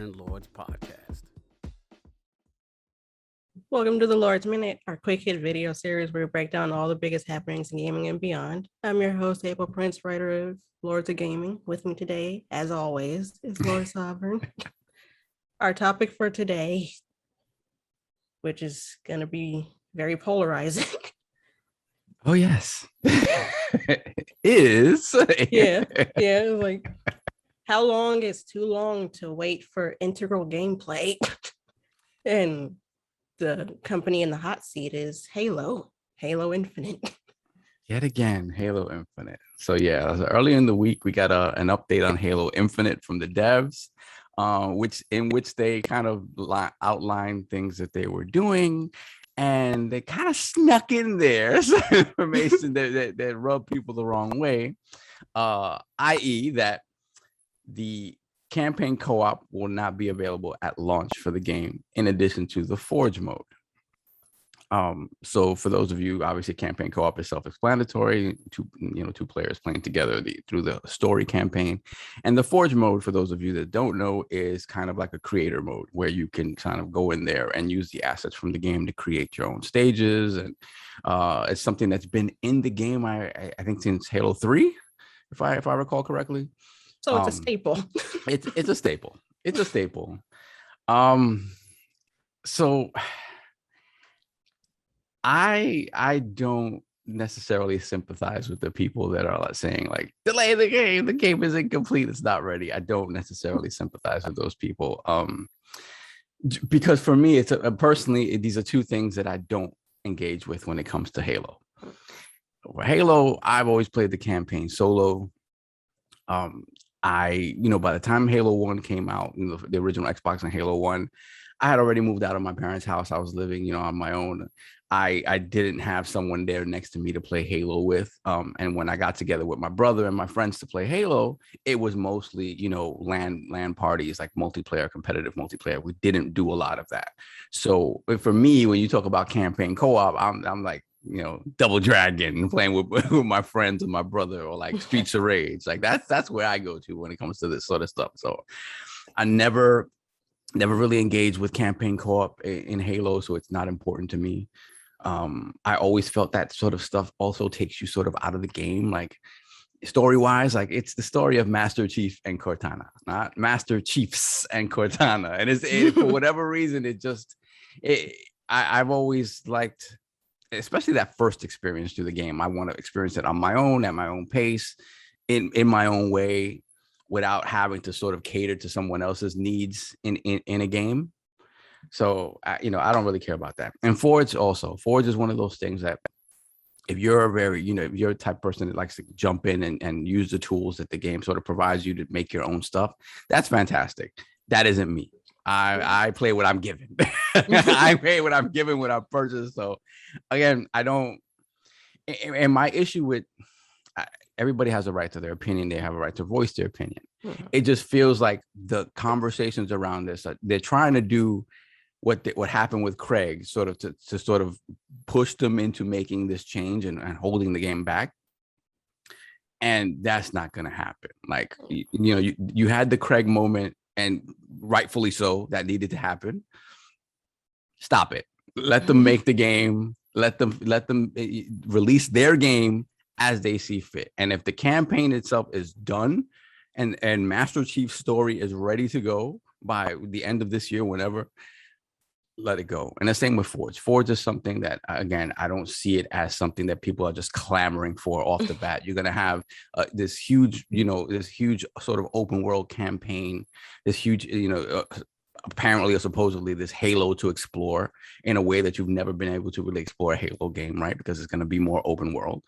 and Lords podcast. Welcome to the Lord's Minute, our quick hit video series where we break down all the biggest happenings in gaming and beyond. I'm your host, April Prince, writer of Lords of Gaming. With me today, as always, is Lord Sovereign. Our topic for today, which is going to be very polarizing. Oh, yes. is. Yeah. Like, how long is too long to wait for integral gameplay? And the company in the hot seat is Halo Infinite. Yet again, Halo Infinite. So yeah, earlier in the week, we got an update on Halo Infinite from the devs, which they kind of outlined things that they were doing. And they kind of snuck in there some information that rubbed people the wrong way, i.e. that the campaign co-op will not be available at launch for the game, in addition to the Forge mode. So for those of you, obviously, campaign co-op is self-explanatory. Two players playing together through the story campaign, and the Forge mode, for those of you that don't know, is kind of like a creator mode where you can kind of go in there and use the assets from the game to create your own stages. And it's something that's been in the game, I think, since Halo 3, if I recall correctly. So it's a staple. It's a staple. It's a staple. So I don't necessarily sympathize with the people that are saying like, delay the game is incomplete, it's not ready. I don't necessarily sympathize with those people. Because for me, it's personally, these are two things that I don't engage with when it comes to Halo. Halo, I've always played the campaign solo. By the time Halo 1 came out, the original Xbox and Halo 1, I had already moved out of my parents' house. I was living, on my own. I didn't have someone there next to me to play Halo with. And when I got together with my brother and my friends to play Halo, it was mostly, LAN parties, like competitive multiplayer. We didn't do a lot of that. So for me, when you talk about campaign co-op, I'm like, Double Dragon, playing with my friends and my brother, or like Streets of Rage. Like that's where I go to when it comes to this sort of stuff. So I never really engaged with campaign co-op in Halo, so it's not important to me. I always felt that sort of stuff also takes you sort of out of the game, like story-wise. Like, it's the story of Master Chief and Cortana, not Master Chiefs and Cortana. And for whatever reason, I've always liked, especially that first experience through the game. I want to experience it on my own, at my own pace, in my own way, without having to sort of cater to someone else's needs in a game. So, I don't really care about that. And Forge is one of those things that if you're if you're a type of person that likes to jump in and use the tools that the game sort of provides you to make your own stuff, that's fantastic. That isn't me. I play what I'm given. I pay what I'm given, what I purchased. So again, I don't. And my issue with, everybody has a right to their opinion. They have a right to voice their opinion. It just feels like the conversations around this, they're trying to do what happened with Craig, sort of to sort of push them into making this change and holding the game back. And that's not going to happen. Like, you had the Craig moment, and rightfully so, that needed to happen. Stop it. Let them make the game. Let them release their game as they see fit. And if the campaign itself is done and Master Chief's story is ready to go by the end of this year, whenever, let it go. And the same with Forge. Forge is something that, again, I don't see it as something that people are just clamoring for off the bat. You're going to have this huge sort of open world campaign, this huge, apparently or supposedly this Halo to explore in a way that you've never been able to really explore a Halo game, right? Because it's going to be more open world.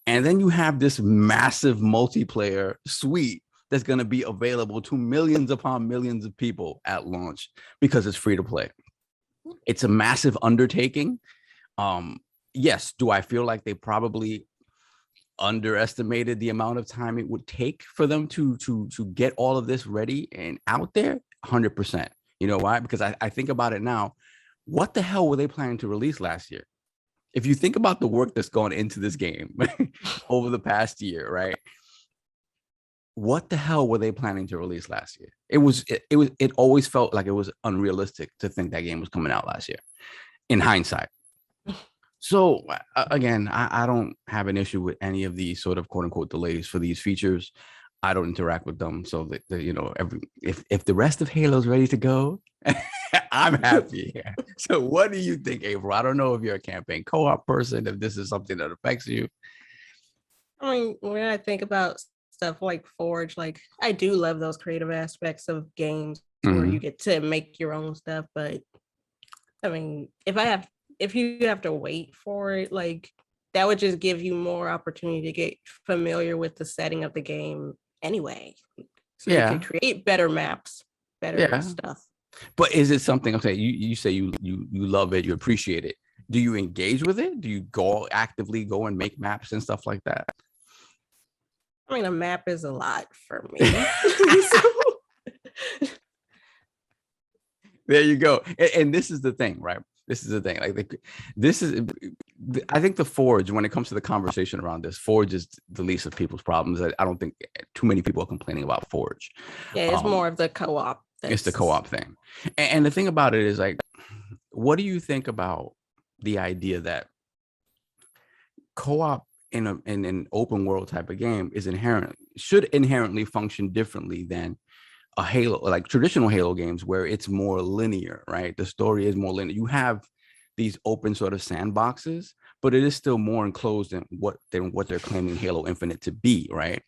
And then you have this massive multiplayer suite that's going to be available to millions upon millions of people at launch because it's free to play. It's a massive undertaking. Yes, do I feel like they probably underestimated the amount of time it would take for them to get all of this ready and out there? 100%. You know why? Because I think about it now. What the hell were they planning to release last year? If you think about the work that's gone into this game over the past year, right? what the hell were they planning to release last year? It always felt like it was unrealistic to think that game was coming out last year in hindsight. So again, I don't have an issue with any of these sort of quote unquote delays for these features. I don't interact with them. So that if the rest of Halo's ready to go, I'm happy. So what do you think, April? I don't know if you're a campaign co-op person, if this is something that affects you. I mean, when I think about stuff like Forge, like I do love those creative aspects of games where you get to make your own stuff. But I mean, if you have to wait for it, like that would just give you more opportunity to get familiar with the setting of the game anyway. So you can create better maps, better stuff. But is it something, okay, you say you love it, you appreciate it. Do you engage with it? Do you actively go and make maps and stuff like that? I mean, a map is a lot for me. There you go. And this is the thing, right? This is the thing. I think the Forge, when it comes to the conversation around this, Forge is the least of people's problems. I don't think too many people are complaining about Forge. Yeah, it's more of the co-op. It's the co-op thing. And the thing about it is, like, what do you think about the idea that co-op in an open world type of game should inherently function differently than a Halo, like traditional Halo games, where it's more linear, right? The story is more linear. You have these open sort of sandboxes, but it is still more enclosed than what they're claiming Halo Infinite to be, right?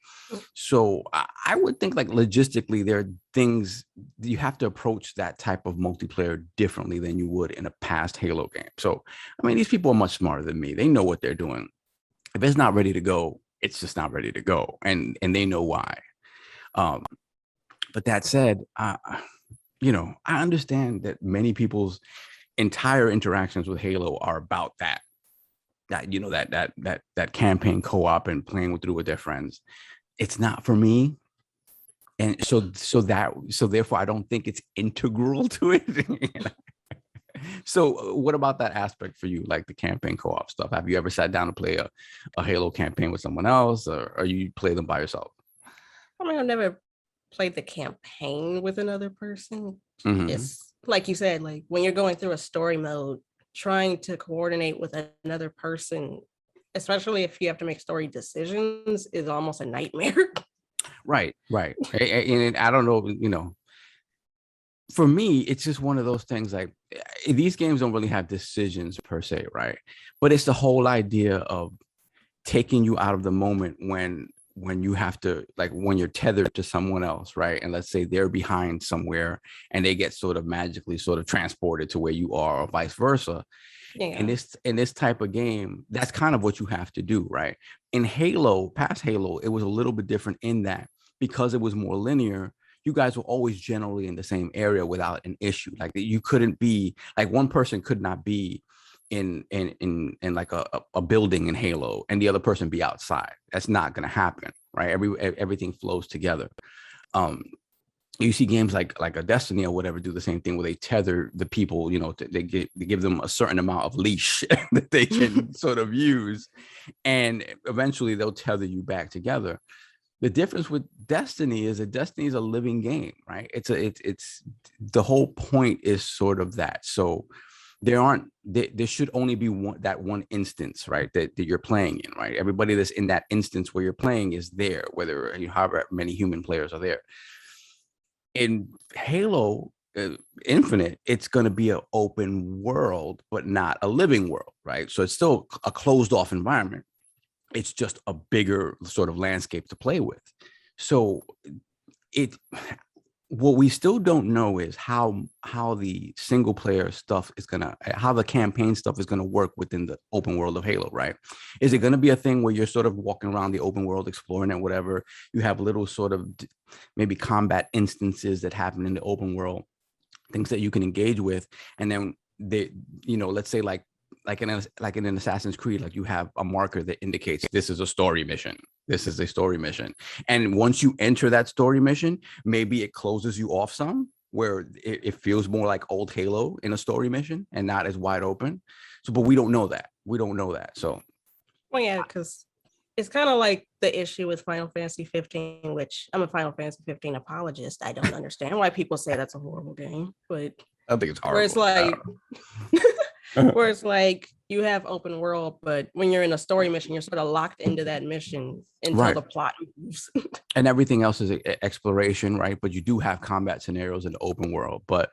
So I would think, like, logistically, there are things you have to approach that type of multiplayer differently than you would in a past Halo game. So, I mean, these people are much smarter than me. They know what they're doing. If it's not ready to go, it's just not ready to go, and they know why. But that said, I understand that many people's entire interactions with Halo are about that campaign co-op and playing through with their friends. It's not for me. And so therefore I don't think it's integral to it. So what about that aspect for you, like the campaign co-op stuff? Have you ever sat down to play a Halo campaign with someone else, or you play them by yourself? I mean, I've never played the campaign with another person. Mm-hmm. It's like you said, like when you're going through a story mode, trying to coordinate with another person, especially if you have to make story decisions, is almost a nightmare. Right. And I don't know, for me, it's just one of those things, like, these games don't really have decisions per se, right? But it's the whole idea of taking you out of the moment when you have to, like, when you're tethered to someone else, right? And let's say they're behind somewhere and they get sort of magically sort of transported to where you are, or vice versa. Yeah. In this type of game, that's kind of what you have to do, right? In Halo, past Halo, it was a little bit different in that, because it was more linear, you guys were always generally in the same area without an issue. Like, you couldn't be, like, one person could not be in like a building in Halo and the other person be outside. That's not going to happen, right? Everything flows together. You see games like a Destiny or whatever do the same thing, where they tether the people, they give them a certain amount of leash that they can sort of use, and eventually they'll tether you back together. The difference with Destiny is that Destiny is a living game, right? It's the whole point is sort of that. So there should only be one instance, right, that you're playing in, right? Everybody that's in that instance where you're playing is there, whether however many human players are there. In Halo Infinite, it's going to be an open world, but not a living world, right? So it's still a closed off environment. It's just a bigger sort of landscape to play with. So what we still don't know is how the single player stuff is how the campaign stuff is gonna work within the open world of Halo, right? Is it gonna be a thing where you're sort of walking around the open world, exploring it, whatever? You have little sort of maybe combat instances that happen in the open world, things that you can engage with, and then let's say like in an Assassin's Creed, like you have a marker that indicates this is a story mission. This is a story mission. And once you enter that story mission, maybe it closes you off some, where it feels more like old Halo in a story mission and not as wide open. So, but we don't know that. So, well, yeah, because it's kind of like the issue with Final Fantasy 15, which I'm a Final Fantasy 15 apologist. I don't understand why people say that's a horrible game, but I think it's where it's horrible. like where it's like you have open world, but when you're in a story mission, you're sort of locked into that mission until Right. the plot moves. And everything else is exploration, right? But you do have combat scenarios in the open world. But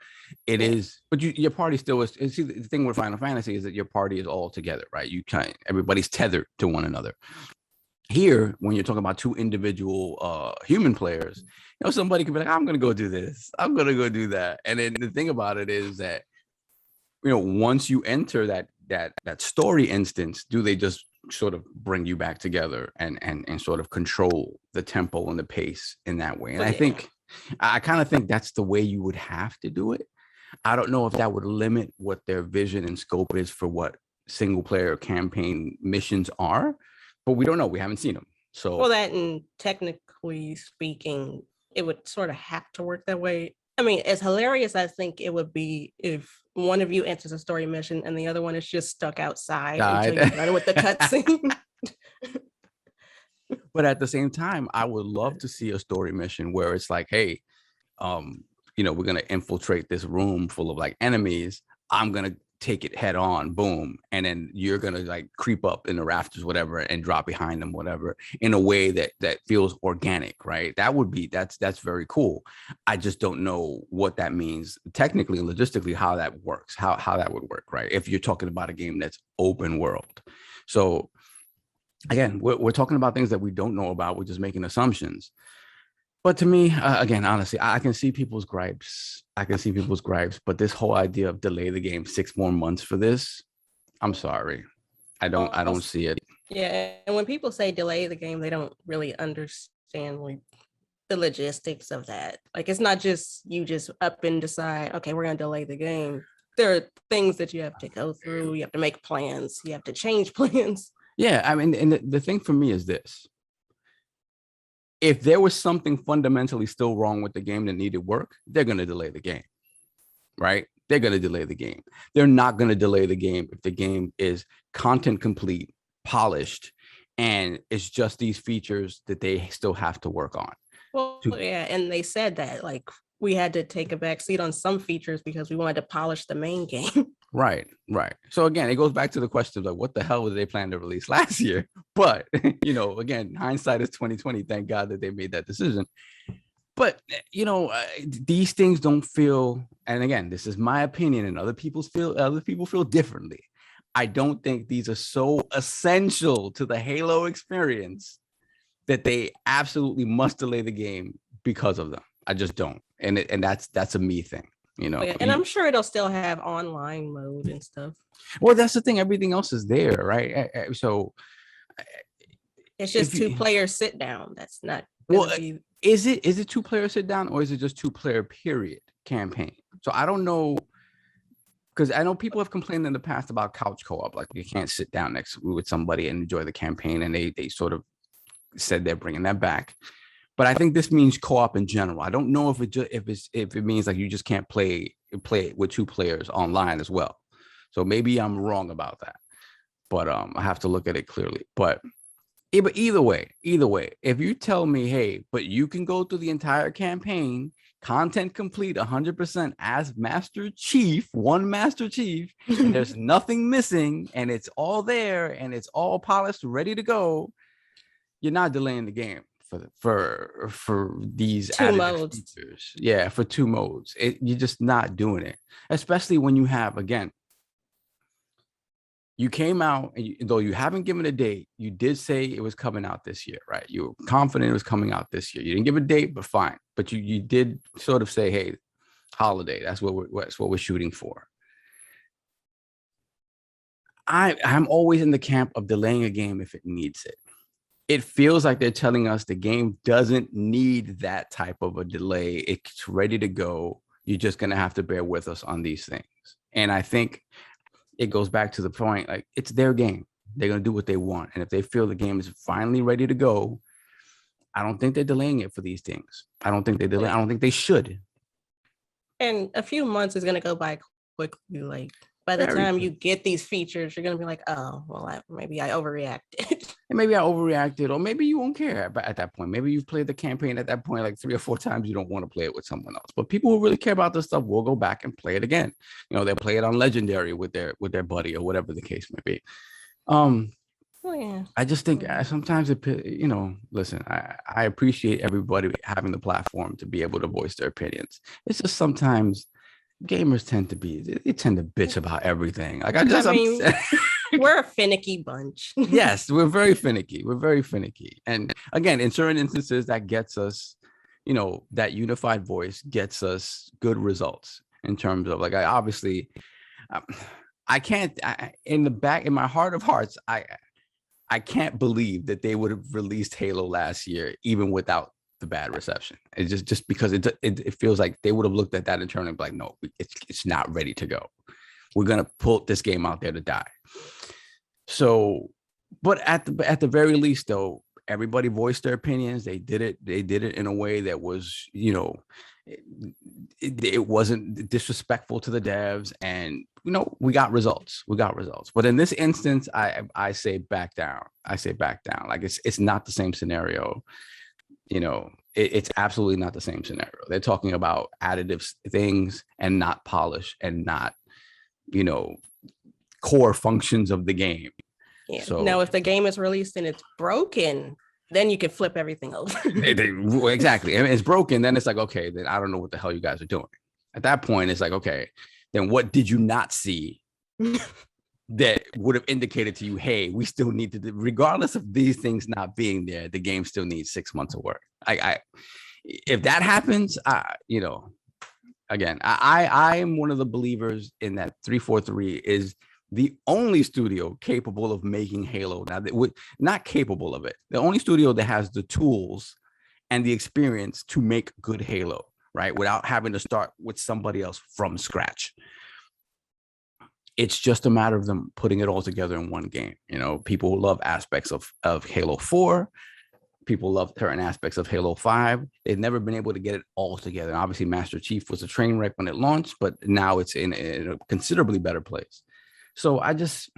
it is, but your party still is. See, the thing with Final Fantasy is that your party is all together, right? Everybody's tethered to one another. Here, when you're talking about two individual human players, somebody could be like, I'm gonna go do this, I'm gonna go do that. And then the thing about it is that, once you enter that story instance, do they just sort of bring you back together and sort of control the tempo and the pace in that way? And I kind of think that's the way you would have to do it. I don't know if that would limit what their vision and scope is for what single player campaign missions are, but we don't know. We haven't seen them. So, well, that and technically speaking, it would sort of have to work that way. I mean, as hilarious as I think it would be if one of you enters a story mission and the other one is just stuck outside until you're done with the cutscene. But at the same time, I would love to see a story mission where it's like, hey, we're gonna infiltrate this room full of like enemies. I'm gonna take it head on, boom, and then you're gonna like creep up in the rafters, whatever, and drop behind them, whatever, in a way that feels organic, right? That's very cool. I just don't know what that means technically and logistically, how that works, how that would work, right? If you're talking about a game that's open world. So again, we're talking about things that we don't know about. We're just making assumptions. But to me, again, honestly, I can see people's gripes. But this whole idea of delay the game 6 more months for this, I'm sorry. I don't see it. Yeah, and when people say delay the game, they don't really understand like the logistics of that. Like, it's not just you just up and decide, okay, we're gonna delay the game. There are things that you have to go through. You have to make plans. You have to change plans. Yeah, I mean, and the thing for me is this. If there was something fundamentally still wrong with the game that needed work, they're going to delay the game, right? They're going to delay the game. They're not going to delay the game if the game is content complete, polished, and it's just these features that they still have to work on. Well, yeah, and they said that like we had to take a back seat on some features because we wanted to polish the main game. Right. So again, it goes back to the question of like, what the hell did they plan to release last year? But again, hindsight is 2020. Thank God that they made that decision. But these things don't feel. And again, this is my opinion, and other people feel differently. I don't think these are so essential to the Halo experience that they absolutely must delay the game because of them. I just don't, and that's a me thing. And I'm sure it'll still have online mode and stuff. Well, that's the thing. Everything else is there, right? So it's just 2-player sit down. That's not is it 2-player sit down, or is it just 2-player period campaign? So I don't know, because I know people have complained in the past about couch co-op, like you can't sit down next with somebody and enjoy the campaign, and they sort of said they're bringing that back. But I think this means co-op in general. I don't know if it means like you just can't play it with 2 players online as well. So maybe I'm wrong about that. But I have to look at it clearly. But either way, if you tell me, hey, but you can go through the entire campaign, content complete 100% as Master Chief, one Master Chief, and there's nothing missing, and it's all there, and it's all polished, ready to go, you're not delaying the game for these 2 modes. features. Yeah, for 2 modes. You're just not doing it, especially when you have, again, you came out, and though you haven't given a date, you did say it was coming out this year, right? You were confident it was coming out this year. You didn't give a date, but fine. But you did sort of say, hey, holiday, that's what we're shooting for. I'm always in the camp of delaying a game if it needs it. It feels like they're telling us the game doesn't need that type of a delay. It's ready to go. You're just going to have to bear with us on these things. And I think it goes back to the point, like, it's their game. They're going to do what they want. And if they feel the game is finally ready to go, I don't think they're delaying it for these things. I don't think they delay. I don't think they should. And a few months is going to go by quickly. Like, by the time you get these features, you're going to be like, oh, well, maybe I overreacted. And maybe I overreacted, or maybe you won't care. But at that point, maybe you've played the campaign at that point like 3 or 4 times. You don't want to play it with someone else. But people who really care about this stuff will go back and play it again. They'll play it on Legendary with their buddy or whatever the case may be. Oh, yeah. I just think sometimes listen, I appreciate everybody having the platform to be able to voice their opinions. It's just sometimes gamers tend to bitch about everything. Like we're a finicky bunch. Yes, we're very finicky. And again, in certain instances, that gets us, that unified voice gets us good results in terms of like, in my heart of hearts, I can't believe that they would have released Halo last year, even without the bad reception. It's just because it feels like they would have looked at that internally and be like, no, it's not ready to go. We're going to put this game out there to die. So, but at the very least, though, everybody voiced their opinions. They did it in a way that was, it wasn't disrespectful to the devs, and we got results. But in this instance, I say back down. Like it's not the same scenario. It's absolutely not the same scenario. They're talking about additive things and not polish and not, core functions of the game. Yeah. So now, if the game is released and it's broken, then you can flip everything over. Exactly. I mean, it's broken. Then it's like, okay, then I don't know what the hell you guys are doing. At that point, it's like, okay, then what did you not see that would have indicated to you, hey, we still need to, regardless of these things not being there, the game still needs 6 months of work. If that happens, again, I am one of the believers in that 343 is the only studio capable of making Halo. Now, not capable of it. The only studio that has the tools and the experience to make good Halo, right? Without having to start with somebody else from scratch. It's just a matter of them putting it all together in one game. People love aspects of Halo 4. People love certain aspects of Halo 5. They've never been able to get it all together. And obviously, Master Chief was a train wreck when it launched, but now it's in a considerably better place. So I just,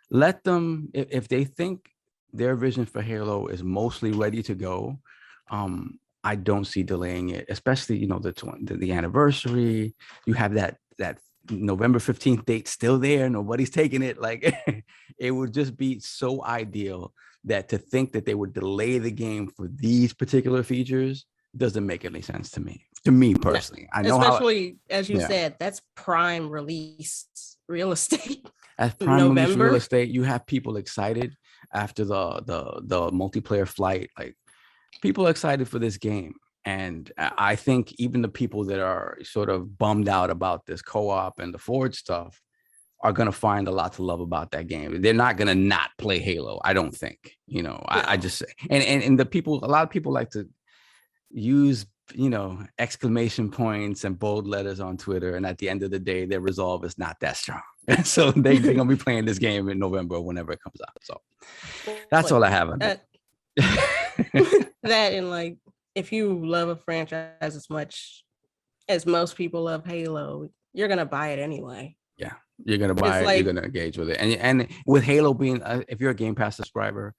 let them, if they think their vision for Halo is mostly ready to go, I don't see delaying it, especially, the anniversary. You have that November 15th date still there. Nobody's taking it. Like, it would just be so ideal that to think that they would delay the game for these particular features doesn't make any sense to me personally. I know, especially as you said, that's prime release real estate. As prime release real estate, you have people excited after the multiplayer flight. Like, people are excited for this game. And I think even the people that are sort of bummed out about this co-op and the Forge stuff are going to find a lot to love about that game. They're not going to not play Halo, I don't think. I just, and the people, a lot of people like to use, exclamation points and bold letters on Twitter. And at the end of the day, their resolve is not that strong. So they're going to be playing this game in November or whenever it comes out. So that's all I have on that. That, and like, if you love a franchise as much as most people love Halo, you're going to buy it anyway. Yeah, you're going to buy it. You're going to engage with it. And with Halo being, if you're a Game Pass subscriber,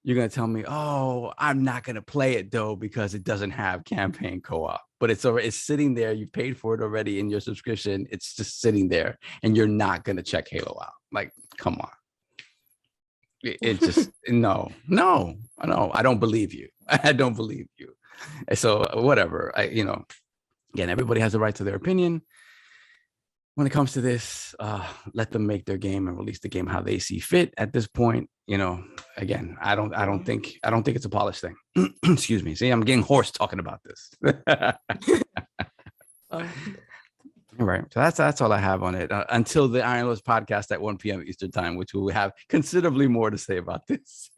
you're going to tell me, oh, I'm not going to play it though, because it doesn't have campaign co-op, but it's sitting there. You paid for it already in your subscription. It's just sitting there and you're not going to check Halo out. Like, come on. It just, no, I don't believe you. I don't believe you. So whatever, again, everybody has a right to their opinion. When it comes to this, let them make their game and release the game how they see fit at this point. Again, I don't think it's a polished thing. Excuse me. See, I'm getting hoarse talking about this. All right. So that's all I have on it until the Iron Lords podcast at 1 p.m. Eastern time, which we will have considerably more to say about this.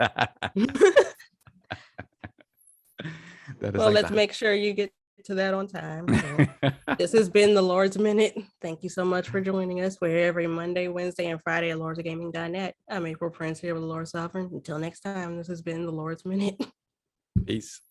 Well, let's make sure you get to that on time. So, this has been the Lord's Minute. Thank you so much for joining us. We're here every Monday, Wednesday, and Friday at lordsofgaming.net. I'm April Prince here with the Lord Sovereign. Until next time, this has been the Lord's Minute. Peace.